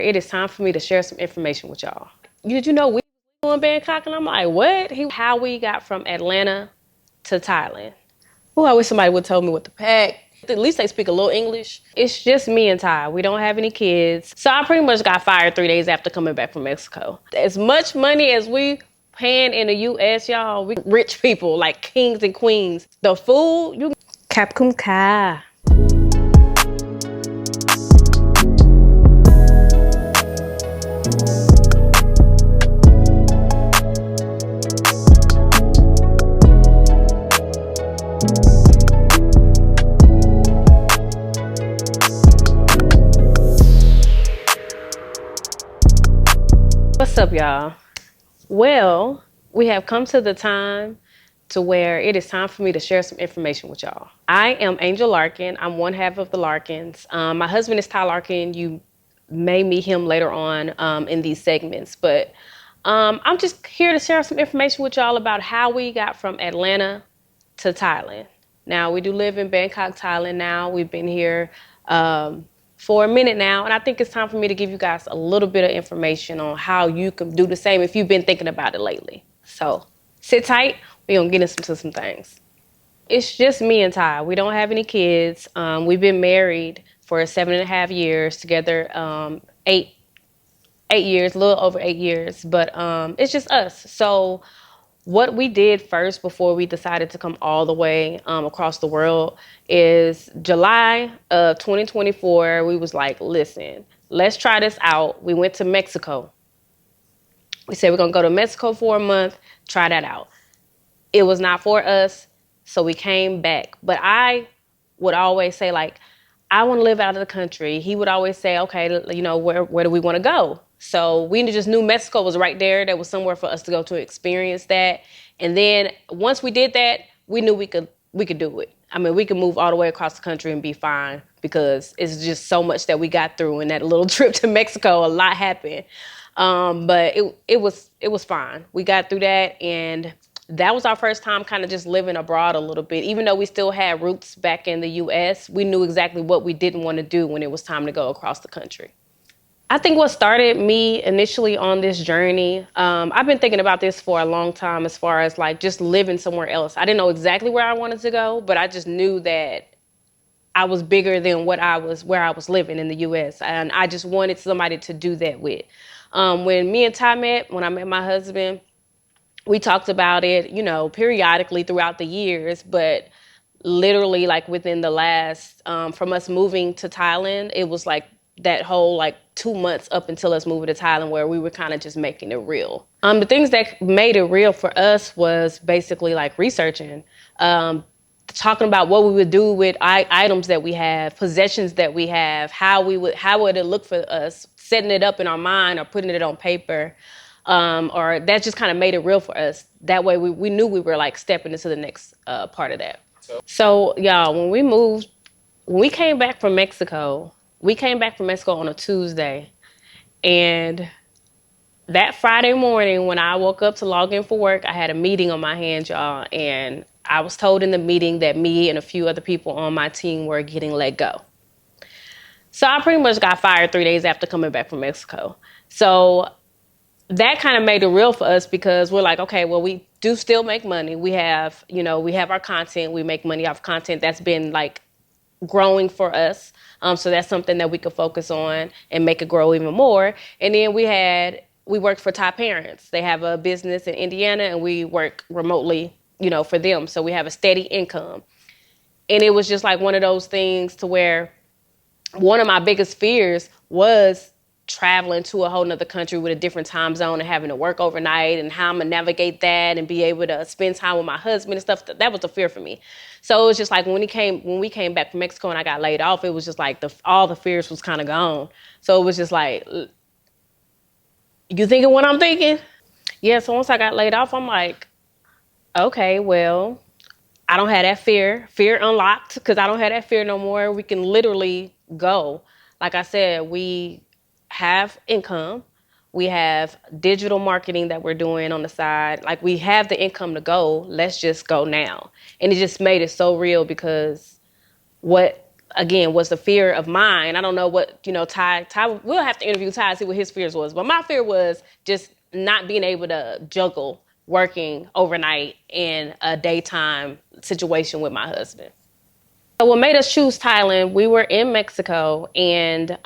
It is time for me to share some information with y'all. Did you know we were in Bangkok? And I'm like, what? How we got from Atlanta to Thailand. Oh, I wish somebody would tell me what to pack. At least they speak a little English. It's just me and Ty. We don't have any kids. So I pretty much got fired 3 days after coming back from Mexico. As much money as we paying in the US, y'all, we rich people, like kings and queens. The food, you Capcom Ka. What's up, y'all? Well, we have come to the time to where it is time for me to share some information with y'all. I am Angel Larkin. I'm one half of the Larkins. My husband is Ty Larkin. You may meet him later on in these segments, but I'm just here to share some information with y'all about how we got from Atlanta to Thailand. Now, we do live in Bangkok, Thailand now. We've been here for a minute now, and I think it's time for me to give you guys a little bit of information on how you can do the same if you've been thinking about it lately. So sit tight, we're gonna get into some things. It's just me and Ty. We don't have any kids. We've been married for 7.5 years, together 8 years, a little over 8 years, but it's just us. So what we did first before we decided to come all the way across the world is July of 2024. We was like, listen, let's try this out. We went to Mexico. We said we're going to go to Mexico for a month, try that out. It was not for us, so we came back. But I would always say, like, I want to live out of the country. He would always say, okay, you know, where do we want to go? So we just knew Mexico was right there. There was somewhere for us to go to experience that. And then once we did that, we knew we could do it. I mean, we could move all the way across the country and be fine because it's just so much that we got through in that little trip to Mexico. A lot happened. But it was fine. We got through that, and that was our first time kind of just living abroad a little bit. Even though we still had roots back in the US, we knew exactly what we didn't want to do when it was time to go across the country. I think what started me initially on this journey, I've been thinking about this for a long time as far as like just living somewhere else. I didn't know exactly where I wanted to go, but I just knew that I was bigger than where I was living in the US. And I just wanted somebody to do that with. When me and Ty met, when I met my husband, we talked about it, you know, periodically throughout the years, but literally like within the last, from us moving to Thailand, it was like that whole like 2 months up until us moving to Thailand where we were kind of just making it real. The things that made it real for us was basically like researching, talking about what we would do with items that we have, possessions that we have, how would it look for us, setting it up in our mind or putting it on paper. Or that just kind of made it real for us. That way we knew we were like stepping into the next part of that. So y'all, when we came back from Mexico, on a Tuesday, and that Friday morning when I woke up to log in for work, I had a meeting on my hands, y'all, and I was told in the meeting that me and a few other people on my team were getting let go. So I pretty much got fired 3 days after coming back from Mexico. So that kind of made it real for us because we're like, okay, well, we do still make money. We have our content. We make money off content that's been like growing for us. So that's something that we could focus on and make it grow even more. And then we worked for Thai parents. They have a business in Indiana and we work remotely, you know, for them. So we have a steady income. And it was just like one of those things to where one of my biggest fears was traveling to a whole nother country with a different time zone and having to work overnight and how I'm gonna navigate that and be able to spend time with my husband and stuff. That was a fear for me. So it was just like when we came back from Mexico and I got laid off, it was just like all the fears was kind of gone. So it was just like, you thinking what I'm thinking? Yeah, so once I got laid off, I'm like, okay, well, I don't have that fear. Fear unlocked because I don't have that fear no more. We can literally go. Like I said, we have income. We have digital marketing that we're doing on the side. Like we have the income to go. Let's just go now. And it just made it so real because what again, was the fear of mine. I don't know what, Ty, we'll have to interview Ty, see what his fears was. But my fear was just not being able to juggle working overnight in a daytime situation with my husband. So what made us choose Thailand, we were in Mexico, and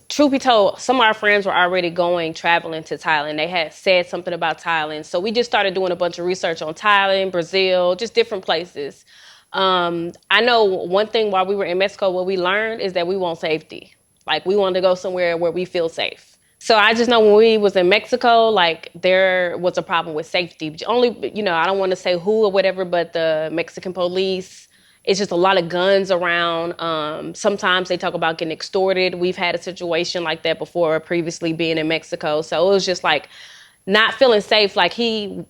truth be told, some of our friends were already traveling to Thailand. They had said something about Thailand. So we just started doing a bunch of research on Thailand, Brazil, just different places. I know one thing while we were in Mexico, what we learned is that we want safety. Like, we wanted to go somewhere where we feel safe. So I just know when we was in Mexico, like, there was a problem with safety. Only, I don't want to say who or whatever, but the Mexican police, it's just a lot of guns around. Sometimes they talk about getting extorted. We've had a situation like that before, previously being in Mexico. So it was just like not feeling safe. Like, he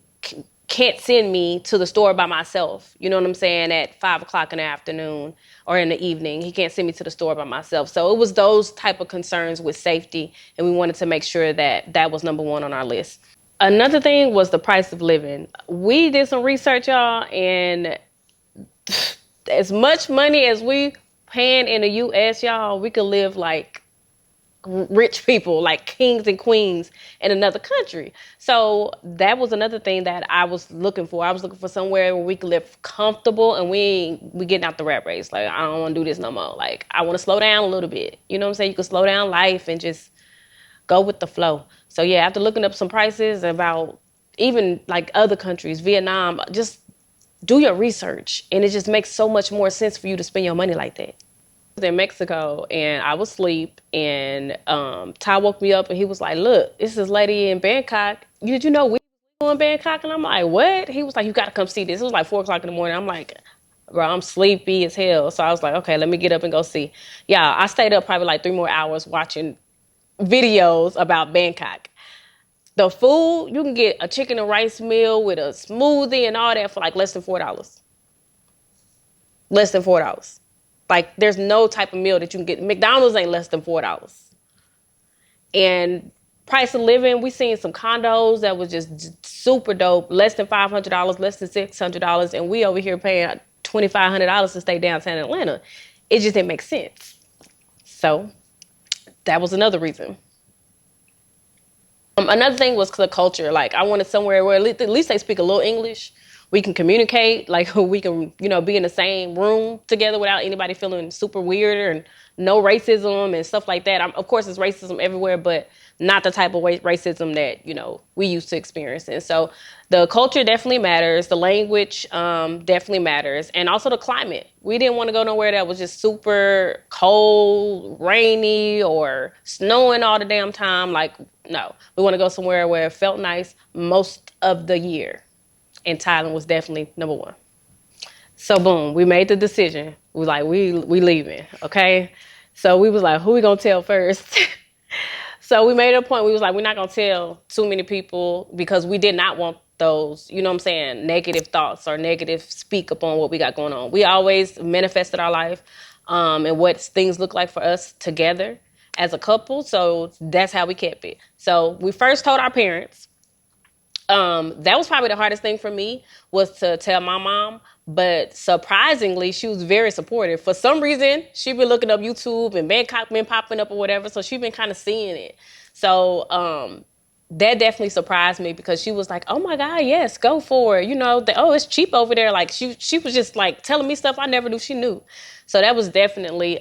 can't send me to the store by myself. You know what I'm saying? At 5:00 in the afternoon or in the evening, he can't send me to the store by myself. So it was those type of concerns with safety. And we wanted to make sure that that was number one on our list. Another thing was the price of living. We did some research, y'all, and as much money as we paying in the U.S., y'all, we could live like rich people, like kings and queens in another country. So that was another thing that I was looking for. I was looking for somewhere where we could live comfortable and we getting out the rat race. Like, I don't want to do this no more. Like, I want to slow down a little bit. You know what I'm saying? You can slow down life and just go with the flow. So yeah, after looking up some prices about even like other countries, Vietnam, just do your research, and it just makes so much more sense for you to spend your money like that. I was in Mexico, and I was asleep, and Ty woke me up, and he was like, look, this is lady in Bangkok. Did you know we were in Bangkok? And I'm like, what? He was like, you got to come see this. It was like 4:00 in the morning. I'm like, bro, I'm sleepy as hell. So I was like, okay, let me get up and go see. Yeah, I stayed up probably like 3 more hours watching videos about Bangkok. The food, you can get a chicken and rice meal with a smoothie and all that for like less than $4. Less than $4. Like, there's no type of meal that you can get. McDonald's ain't less than $4. And price of living, we seen some condos that was just super dope, less than $500, less than $600, and we over here paying $2,500 to stay downtown Atlanta. It just didn't make sense. So that was another reason. Another thing was the culture. Like, I wanted somewhere where at least they speak a little English. We can communicate, like, we can, be in the same room together without anybody feeling super weird, and no racism and stuff like that. Of course, there's racism everywhere, but not the type of racism that, we used to experience. And so the culture definitely matters. The language definitely matters. And also the climate. We didn't want to go nowhere that was just super cold, rainy, or snowing all the damn time. Like, no. We want to go somewhere where it felt nice most of the year. And Thailand was definitely number one. So boom, we made the decision. We was like, we leaving, okay? So we was like, who we gonna tell first? So we made a point. We was like, we're not gonna tell too many people because we did not want those, negative thoughts or negative speak upon what we got going on. We always manifested our life and what things look like for us together as a couple. So that's how we kept it. So we first told our parents. That was probably the hardest thing for me, was to tell my mom. But surprisingly, she was very supportive. For some reason, she been looking up YouTube and Bangkok been popping up or whatever. So she been kind of seeing it. So that definitely surprised me, because she was like, oh my God, yes, go for it. It's cheap over there. Like, she was just like telling me stuff I never knew she knew. So that was definitely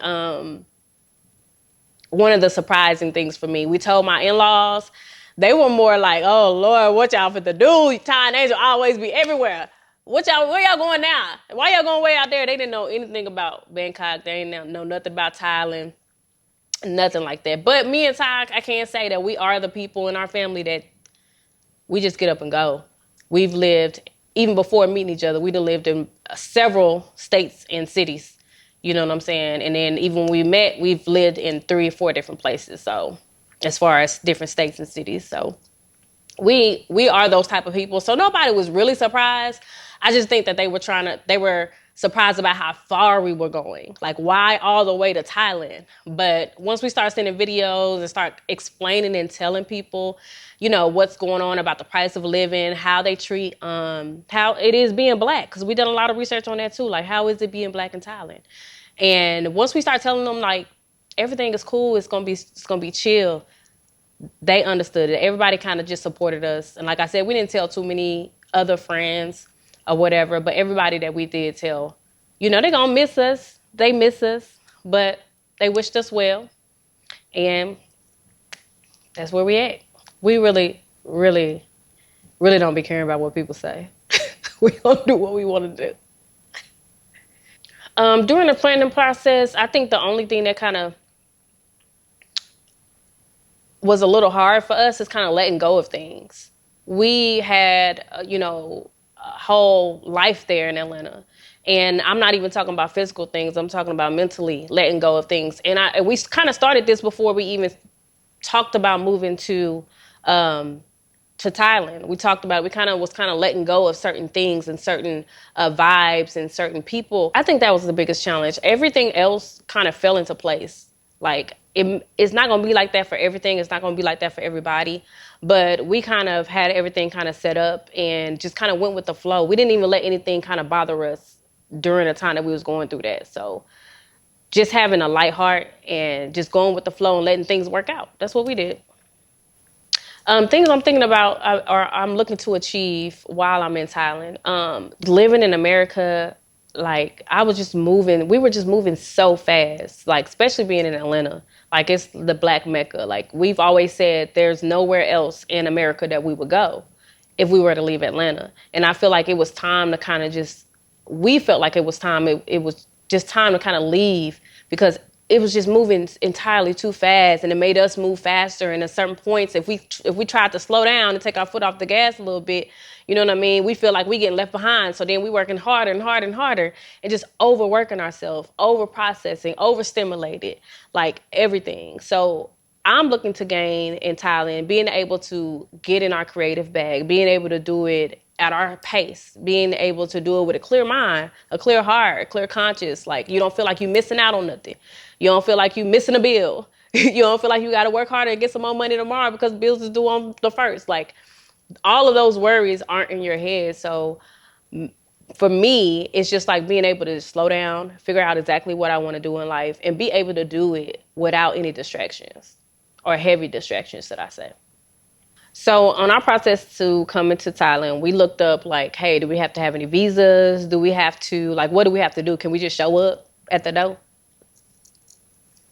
one of the surprising things for me. We told my in-laws. They were more like, oh, Lord, what y'all fit to do? Ty and Angel always be everywhere. Where y'all going now? Why y'all going way out there? They didn't know anything about Bangkok. They didn't know nothing about Thailand. Nothing like that. But me and Ty, I can't say that we are the people in our family that we just get up and go. We've lived, even before meeting each other, we'd have lived in several states and cities. You know what I'm saying? And then even when we met, we've lived in 3 or 4 different places. So as far as different states and cities. So we are those type of people. So nobody was really surprised. I just think that they were surprised about how far we were going. Like, why all the way to Thailand? But once we start sending videos and start explaining and telling people, what's going on about the price of living, how they treat, how it is being black. Because we done a lot of research on that too. Like, how is it being black in Thailand? And once we start telling them like everything is cool, it's gonna be chill, they understood it. Everybody kind of just supported us. And like I said, we didn't tell too many other friends or whatever, but everybody that we did tell, they're gonna miss us. They miss us, but they wished us well. And that's where we at. We really, really, really don't be caring about what people say. We gonna do what we want to do. During the planning process, I think the only thing that kind of was a little hard for us is kind of letting go of things. We had, a whole life there in Atlanta. And I'm not even talking about physical things. I'm talking about mentally letting go of things. And we kind of started this before we even talked about moving to Thailand. We talked about, we kind of letting go of certain things and certain vibes and certain people. I think that was the biggest challenge. Everything else kind of fell into place. Like it's not going to be like that for everything. It's not going to be like that for everybody. But we kind of had everything kind of set up and just kind of went with the flow. We didn't even let anything kind of bother us during the time that we was going through that. So just having a light heart and just going with the flow and letting things work out. That's what we did. Things I'm thinking about or I'm looking to achieve while I'm in Thailand. Living in America, like I was just moving. We were just moving so fast, like especially being in Atlanta. Like it's the Black Mecca. Like we've always said, there's nowhere else in America that we would go if we were to leave Atlanta. And I feel like it was time to kind of just. We felt like it was time. It was just time to kind of leave because it was just moving entirely too fast, and it made us move faster. And at certain points, if we tried to slow down and take our foot off the gas a little bit, you know what I mean? We feel like we getting left behind. So then we working harder and harder and harder, and just overworking ourselves, over processing, overstimulated, like everything. So I'm looking to gain in Thailand, being able to get in our creative bag, being able to do it at our pace, being able to do it with a clear mind, a clear heart, a clear conscience. Like you don't feel like you're missing out on nothing. You don't feel like you're missing a bill. You don't feel like you got to work harder and get some more money tomorrow because bills is due on the first. Like all of those worries aren't in your head. So for me, it's just like being able to slow down, figure out exactly what I want to do in life, and be able to do it without any distractions or heavy distractions, should I say. So on our process to come into Thailand, we looked up like, hey, do we have to have any visas? Do we have to, like, what do we have to do? Can we just show up at the door?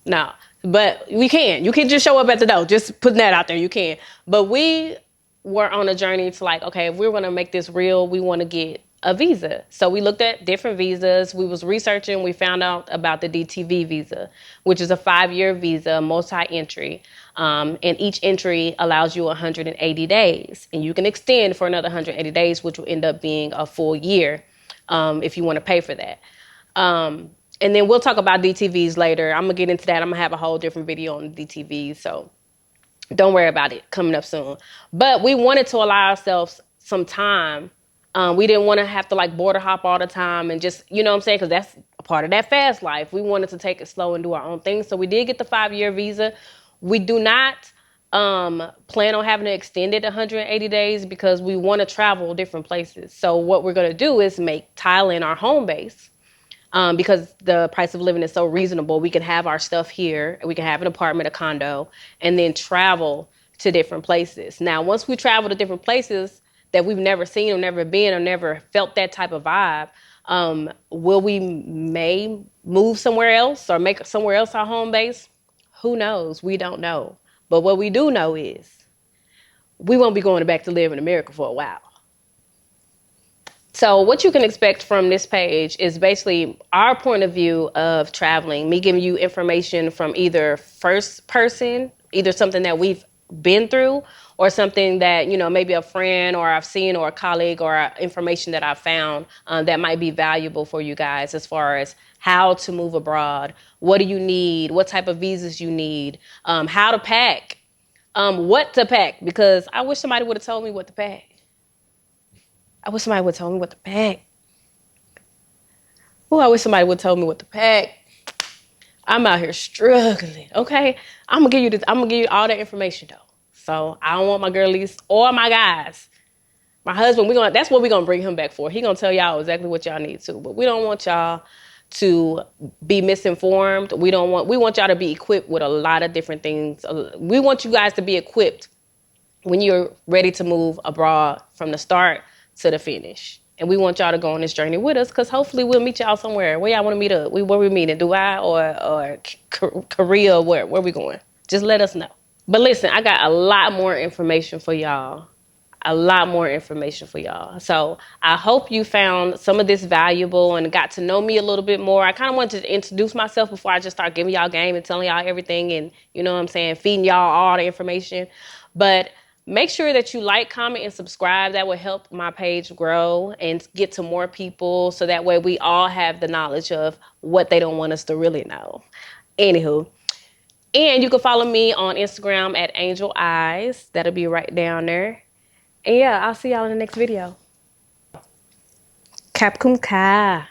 No, but we can. You can just show up at the door. Just putting that out there. You can. But we were on a journey to like, okay, if we're going to make this real, we want to get a visa. So we looked at different visas. We was researching. We found out about the DTV visa, which is a 5-year visa, multi-entry. And each entry allows you 180 days. And you can extend for another 180 days, which will end up being a full year if you want to pay for that. And then we'll talk about DTVs later. I'm going to get into that. I'm going to have a whole different video on DTVs. So don't worry about it, coming up soon. But we wanted to allow ourselves some time. We didn't want to have to like border hop all the time and just, you know what I'm saying? Because that's a part of that fast life. We wanted to take it slow and do our own thing. So we did get the 5-year visa. We do not plan on having to extend it 180 days because we want to travel different places. So what we're going to do is make Thailand our home base. Because the price of living is so reasonable, we can have our stuff here, we can have an apartment, a condo, and then travel to different places. Now, once we travel to different places that we've never seen or never been or never felt that type of vibe, will we may move somewhere else or make somewhere else our home base? Who knows? We don't know. But what we do know is we won't be going back to live in America for a while. So what you can expect from this page is basically our point of view of traveling, me giving you information from either first person, either something that we've been through or something that, maybe a friend or I've seen or a colleague or information that I've found that might be valuable for you guys as far as how to move abroad, what do you need, what type of visas you need, how to pack, what to pack, because I wish somebody would have told me what to pack. I wish somebody would tell me what to pack. Oh, I wish somebody would tell me what to pack. I'm out here struggling. Okay, I'm gonna give you all that information though. So I don't want my girlies or my guys. My husband, that's what we're gonna bring him back for. He gonna tell y'all exactly what y'all need to. But we don't want y'all to be misinformed. We want y'all to be equipped with a lot of different things. We want you guys to be equipped when you're ready to move abroad from the start to the finish. And we want y'all to go on this journey with us, because hopefully we'll meet y'all somewhere. Where y'all want to meet up? Where we meeting? Dubai or Korea? Where we going? Just let us know. But listen, I got a lot more information for y'all. So I hope you found some of this valuable and got to know me a little bit more. I kind of wanted to introduce myself before I just start giving y'all game and telling y'all everything, and you know what I'm saying, feeding y'all all the information. But make sure that you like, comment, and subscribe. That will help my page grow and get to more people, so that way we all have the knowledge of what they don't want us to really know. Anywho. And you can follow me on Instagram at Angel Eyes. That'll be right down there. And yeah, I'll see y'all in the next video. Capcom Ka.